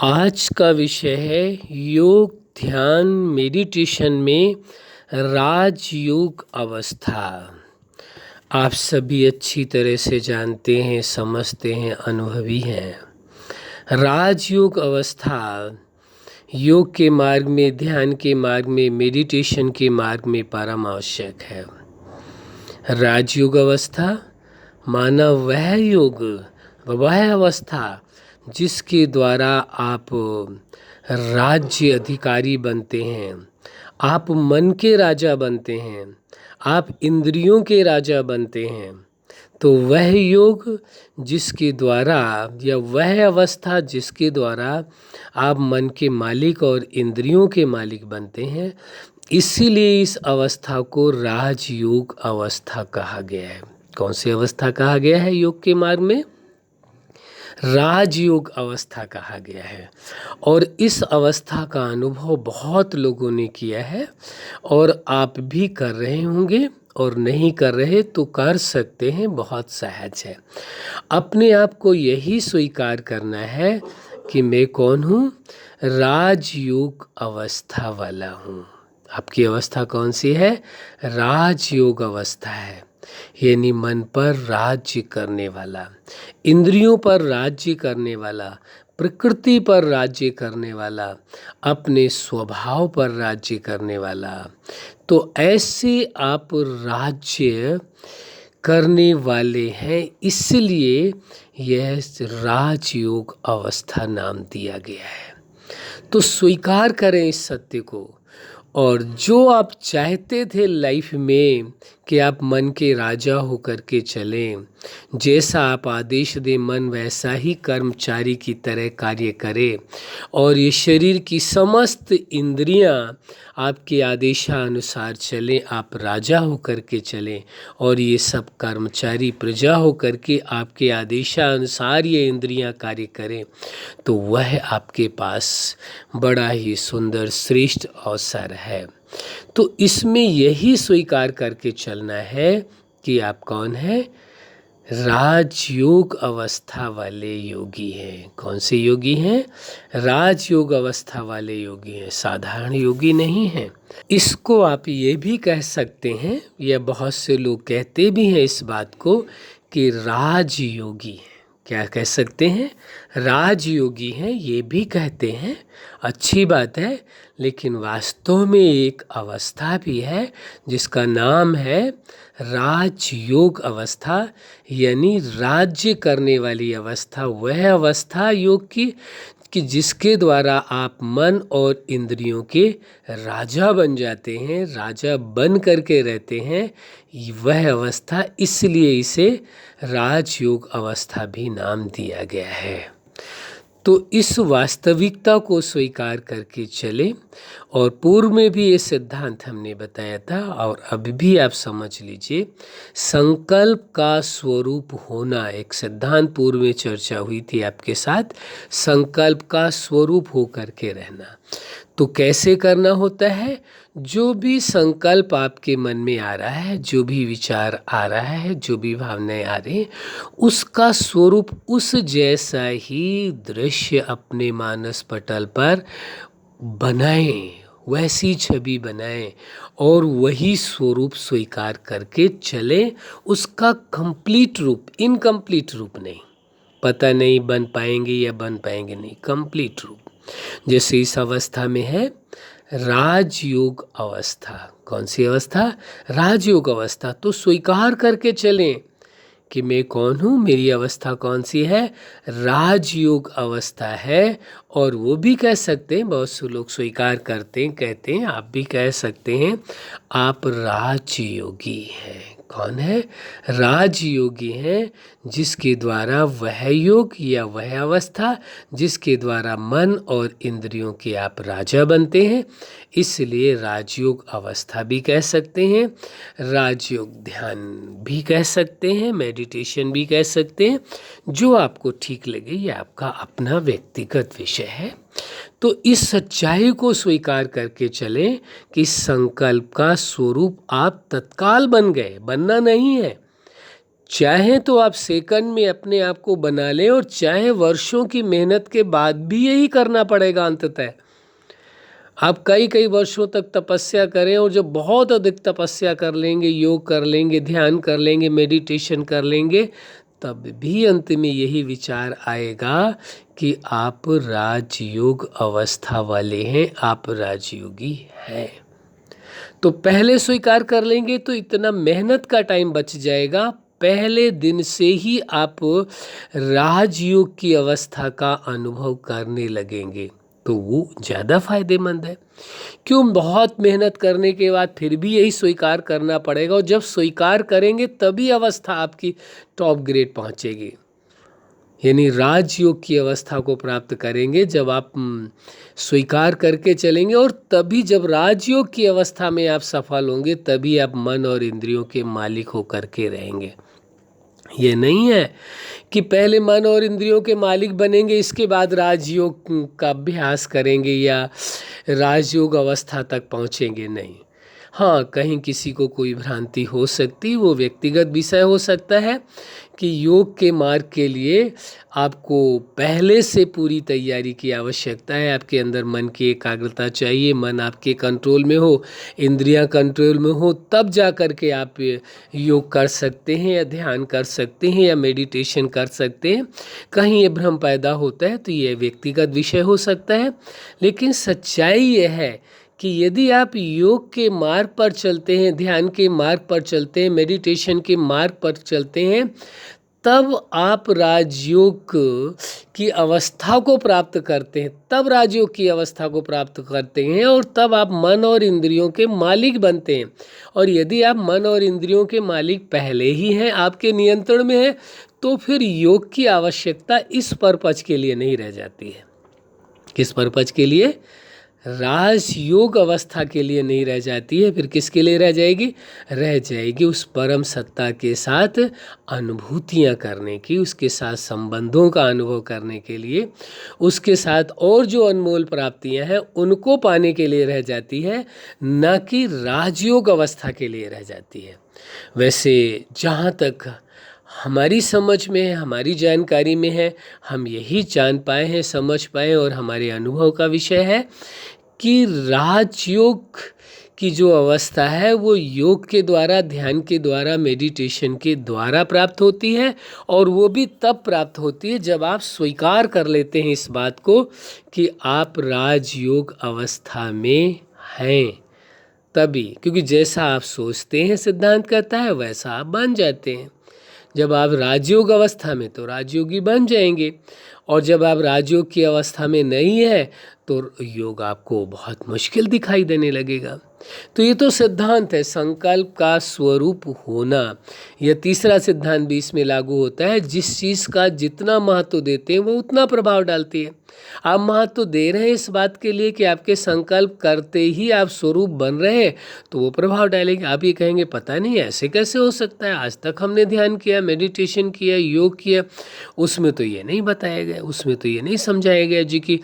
आज का विषय है योग ध्यान मेडिटेशन में राजयोग अवस्था। आप सभी अच्छी तरह से जानते हैं, समझते हैं, अनुभवी हैं। राजयोग अवस्था योग के मार्ग में, ध्यान के मार्ग में, मेडिटेशन के मार्ग में परम आवश्यक है। राजयोग अवस्था माना वह योग, वह अवस्था जिसके द्वारा आप राज्य अधिकारी बनते हैं, आप मन के राजा बनते हैं, आप इंद्रियों के राजा बनते हैं। तो वह योग जिसके द्वारा, या वह अवस्था जिसके द्वारा आप मन के मालिक और इंद्रियों के मालिक बनते हैं, इसीलिए इस अवस्था को राजयोग अवस्था कहा गया है। कौन सी अवस्था कहा गया है योग के मार्ग में? राजयोग अवस्था कहा गया है। और इस अवस्था का अनुभव बहुत लोगों ने किया है और आप भी कर रहे होंगे, और नहीं कर रहे तो कर सकते हैं, बहुत सहज है। अपने आप को यही स्वीकार करना है कि मैं कौन हूँ? राजयोग अवस्था वाला हूँ। आपकी अवस्था कौन सी है? राजयोग अवस्था है, यानी मन पर राज्य करने वाला, इंद्रियों पर राज्य करने वाला, प्रकृति पर राज्य करने वाला, अपने स्वभाव पर राज्य करने वाला। तो ऐसे आप राज्य करने वाले हैं, इसलिए यह राजयोग अवस्था नाम दिया गया है। तो स्वीकार करें इस सत्य को, और जो आप चाहते थे लाइफ में कि आप मन के राजा होकर के चलें, जैसा आप आदेश दें मन वैसा ही कर्मचारी की तरह कार्य करे, और ये शरीर की समस्त इंद्रियां आपके आदेशानुसार चलें, आप राजा होकर के चलें, और ये सब कर्मचारी प्रजा होकर के आपके आदेशानुसार ये इंद्रियां कार्य करें, तो वह आपके पास बड़ा ही सुंदर श्रेष्ठ अवसर है। तो इसमें यही स्वीकार करके चलना है कि आप कौन है? राजयोग अवस्था वाले योगी हैं। कौन से योगी हैं? राजयोग अवस्था वाले योगी हैं, साधारण योगी नहीं हैं। इसको आप ये भी कह सकते हैं, या बहुत से लोग कहते भी हैं इस बात को, कि राजयोगी हैं। क्या कह सकते हैं? राजयोगी हैं, ये भी कहते हैं, अच्छी बात है। लेकिन वास्तव में एक अवस्था भी है जिसका नाम है राजयोग अवस्था, यानी राज्य करने वाली अवस्था। वह अवस्था योग की कि जिसके द्वारा आप मन और इंद्रियों के राजा बन जाते हैं, राजा बन करके रहते हैं, वह अवस्था, इसलिए इसे राजयोग अवस्था भी नाम दिया गया है। तो इस वास्तविकता को स्वीकार करके चले, और पूर्व में भी ये सिद्धांत हमने बताया था, और अभी भी आप समझ लीजिए, संकल्प का स्वरूप होना, एक सिद्धांत पूर्व में चर्चा हुई थी आपके साथ, संकल्प का स्वरूप हो करके रहना। तो कैसे करना होता है? जो भी संकल्प आपके मन में आ रहा है, जो भी विचार आ रहा है, जो भी भावनाएं आ रही हैं, उसका स्वरूप उस जैसा ही दृश्य अपने मानस पटल पर बनाएं, वैसी छवि बनाएं, और वही स्वरूप स्वीकार करके चलें। उसका कंप्लीट रूप, इनकम्प्लीट रूप नहीं, पता नहीं बन पाएंगे या बन पाएंगे नहीं, कंप्लीट रूप। जैसे इस अवस्था में है राजयोग अवस्था। कौन सी अवस्था? राजयोग अवस्था। तो स्वीकार करके चलें कि मैं कौन हूँ, मेरी अवस्था कौन सी है? राजयोग अवस्था है। और वो भी कह सकते हैं, बहुत से लोग स्वीकार करते हैं, कहते हैं, आप भी कह सकते हैं, आप राजयोगी हैं। कौन है? राजयोगी हैं, जिसके द्वारा वह योग या वह अवस्था जिसके द्वारा मन और इंद्रियों के आप राजा बनते हैं, इसलिए राजयोग अवस्था भी कह सकते हैं, राजयोग ध्यान भी कह सकते हैं, मेडिटेशन भी कह सकते हैं। जो आपको ठीक लगे, ये आपका अपना व्यक्तिगत विषय है। तो इस सच्चाई को स्वीकार करके चलें कि संकल्प का स्वरूप आप तत्काल बन गए, बनना नहीं है। चाहे तो आप सेकंड में अपने आप को बना लें और चाहे वर्षों की मेहनत के बाद भी यही करना पड़ेगा अंततः। आप कई कई वर्षों तक तपस्या करें और जब बहुत अधिक तपस्या कर लेंगे, योग कर लेंगे, ध्यान कर लेंगे, मेडिटेशन कर लेंगे, तब भी अंत में यही विचार आएगा कि आप राजयोग अवस्था वाले हैं, आप राजयोगी हैं। तो पहले स्वीकार कर लेंगे तो इतना मेहनत का टाइम बच जाएगा। पहले दिन से ही आप राजयोग की अवस्था का अनुभव करने लगेंगे तो वो ज़्यादा फायदेमंद है। क्यों बहुत मेहनत करने के बाद फिर भी यही स्वीकार करना पड़ेगा, और जब स्वीकार करेंगे तभी अवस्था आपकी टॉप ग्रेड पहुंचेगी, यानी राजयोग की अवस्था को प्राप्त करेंगे जब आप स्वीकार करके चलेंगे। और तभी जब राजयोग की अवस्था में आप सफल होंगे तभी आप मन और इंद्रियों के मालिक होकर के रहेंगे। ये नहीं है कि पहले मन और इंद्रियों के मालिक बनेंगे इसके बाद राजयोग का अभ्यास करेंगे या राजयोग अवस्था तक पहुँचेंगे, नहीं। हाँ, कहीं किसी को कोई भ्रांति हो सकती, वो व्यक्तिगत विषय हो सकता है कि योग के मार्ग के लिए आपको पहले से पूरी तैयारी की आवश्यकता है। आपके अंदर मन की एकाग्रता चाहिए, मन आपके कंट्रोल में हो, इंद्रियां कंट्रोल में हो, तब जा कर के आप योग कर सकते हैं या ध्यान कर सकते हैं या मेडिटेशन कर सकते हैं। कहीं ये भ्रम पैदा होता है तो ये व्यक्तिगत विषय हो सकता है, लेकिन सच्चाई ये है कि यदि आप योग के मार्ग पर चलते हैं, ध्यान के मार्ग पर चलते हैं, मेडिटेशन के मार्ग पर चलते हैं, तब आप राजयोग की अवस्था को प्राप्त करते हैं, तब राजयोग की अवस्था को प्राप्त करते हैं और तब आप मन और इंद्रियों के मालिक बनते हैं। और यदि आप मन और इंद्रियों के मालिक पहले ही हैं, आपके नियंत्रण में है, तो फिर योग की आवश्यकता इस पर्पज के लिए नहीं रह जाती है। किस पर्पज के लिए? राजयोग अवस्था के लिए नहीं रह जाती है। फिर किसके लिए रह जाएगी? रह जाएगी उस परम सत्ता के साथ अनुभूतियाँ करने की, उसके साथ संबंधों का अनुभव करने के लिए, उसके साथ और जो अनमोल प्राप्तियाँ हैं उनको पाने के लिए रह जाती है, न कि राजयोग अवस्था के लिए रह जाती है। वैसे जहाँ तक हमारी समझ में है, हमारी जानकारी में है, हम यही जान पाए हैं, समझ पाए और हमारे अनुभव का विषय है कि राजयोग की जो अवस्था है वो योग के द्वारा, ध्यान के द्वारा, मेडिटेशन के द्वारा प्राप्त होती है। और वो भी तब प्राप्त होती है जब आप स्वीकार कर लेते हैं इस बात को कि आप राजयोग अवस्था में हैं, तभी। क्योंकि जैसा आप सोचते हैं, सिद्धांत कहता है, वैसा आप बन जाते हैं। जब आप राजयोग अवस्था में तो राजयोगी बन जाएंगे, और जब आप राजयोग की अवस्था में नहीं है तो योग आपको बहुत मुश्किल दिखाई देने लगेगा। तो ये तो सिद्धांत है, संकल्प का स्वरूप होना। यह तीसरा सिद्धांत भी इसमें लागू होता है, जिस चीज़ का जितना महत्व देते हैं वो उतना प्रभाव डालती है। आप महत्व दे रहे हैं इस बात के लिए कि आपके संकल्प करते ही आप स्वरूप बन रहे हैं, तो वो प्रभाव डालेंगे। आप ये कहेंगे पता नहीं ऐसे कैसे हो सकता है, आज तक हमने ध्यान किया, मेडिटेशन किया, योग किया, उसमें तो ये नहीं बताया गया, उसमें तो ये नहीं समझाया गया जी कि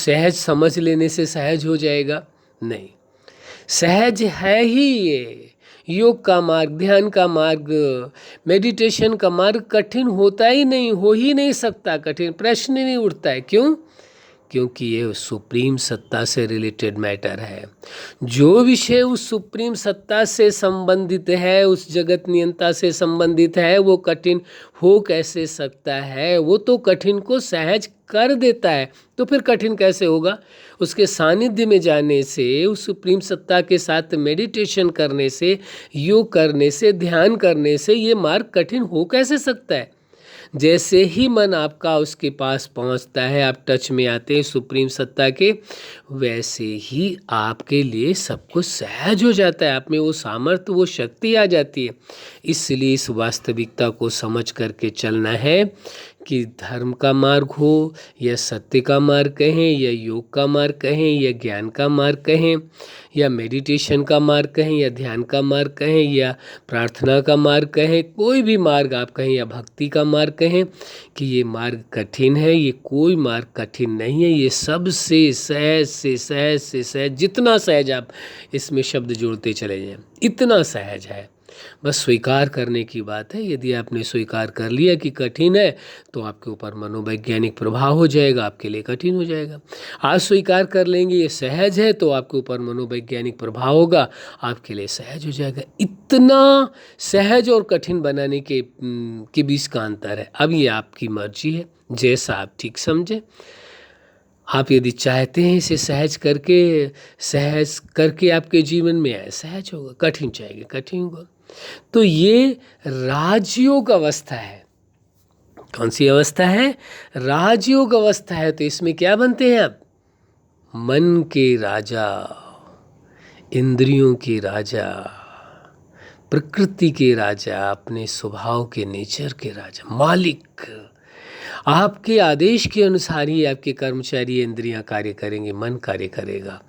सहज समझ लेने से सहज हो जाएगा। नहीं, सहज है ही ये। योग का मार्ग, ध्यान का मार्ग, मेडिटेशन का मार्ग कठिन होता ही नहीं, हो ही नहीं सकता, कठिन प्रश्न नहीं उठता है। क्यों? क्योंकि ये सुप्रीम सत्ता से रिलेटेड मैटर है। जो विषय उस सुप्रीम सत्ता से संबंधित है, उस जगत नियंता से संबंधित है, वो कठिन हो कैसे सकता है? वो तो कठिन को सहज कर देता है, तो फिर कठिन कैसे होगा? उसके सानिध्य में जाने से, उस सुप्रीम सत्ता के साथ मेडिटेशन करने से, योग करने से, ध्यान करने से ये मार्ग कठिन हो कैसे सकता है? जैसे ही मन आपका उसके पास पहुंचता है, आप टच में आते हैं सुप्रीम सत्ता के, वैसे ही आपके लिए सब कुछ सहज हो जाता है। आप में वो सामर्थ्य, वो शक्ति आ जाती है। इसलिए इस वास्तविकता को समझ करके चलना है कि धर्म का मार्ग हो या सत्य का मार्ग कहें या योग का मार्ग कहें या ज्ञान का मार्ग कहें या मेडिटेशन का मार्ग कहें या ध्यान का मार्ग कहें या प्रार्थना का मार्ग कहें, कोई भी मार्ग आप कहें या भक्ति का मार्ग कहें, कि ये मार्ग कठिन है, ये कोई मार्ग कठिन नहीं है। ये सबसे सहज से सहज से सहज, जितना सहज आप इसमें शब्द जोड़ते चले जाएं, इतना सहज है। बस स्वीकार करने की बात है। यदि आपने स्वीकार कर लिया कि कठिन है तो आपके ऊपर मनोवैज्ञानिक प्रभाव हो जाएगा, आपके लिए कठिन हो जाएगा। आज स्वीकार कर लेंगे ये सहज है तो आपके ऊपर मनोवैज्ञानिक प्रभाव होगा, आपके लिए सहज हो जाएगा। इतना सहज और कठिन बनाने के बीच का अंतर है। अब ये आपकी मर्जी है, जैसा आप ठीक समझे। आप यदि चाहते हैं इसे सहज करके आपके जीवन में आए, सहज होगा। कठिन चाहेंगे, कठिन होगा। तो ये राजयोग अवस्था है। कौन सी अवस्था है? राजयोग अवस्था है। तो इसमें क्या बनते हैं आप? मन के राजा, इंद्रियों के राजा, प्रकृति के राजा, अपने स्वभाव के, नेचर के राजा, मालिक। आपके आदेश के अनुसार ही आपके कर्मचारी इंद्रियां कार्य करेंगे, मन कार्य करेगा।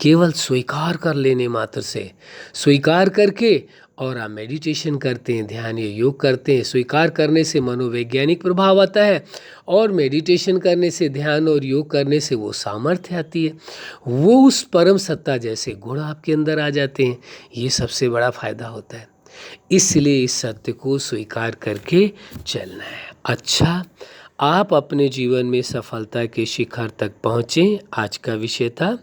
केवल स्वीकार कर लेने मात्र से, स्वीकार करके और आप मेडिटेशन करते हैं, ध्यान या योग करते हैं। स्वीकार करने से मनोवैज्ञानिक प्रभाव आता है और मेडिटेशन करने से, ध्यान और योग करने से वो सामर्थ्य आती है, वो उस परम सत्ता जैसे गुण आपके अंदर आ जाते हैं। ये सबसे बड़ा फायदा होता है। इसलिए इस सत्य को स्वीकार करके चलना है। अच्छा, आप अपने जीवन में सफलता के शिखर तक पहुँचें। आज का विषय था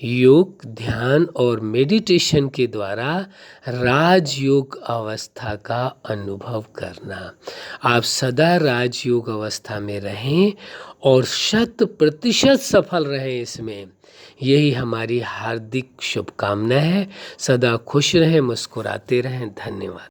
योग, ध्यान और मेडिटेशन के द्वारा राजयोग अवस्था का अनुभव करना। आप सदा राजयोग अवस्था में रहें और 100% सफल रहें इसमें। यही हमारी हार्दिक शुभकामना है। सदा खुश रहें, मुस्कुराते रहें। धन्यवाद।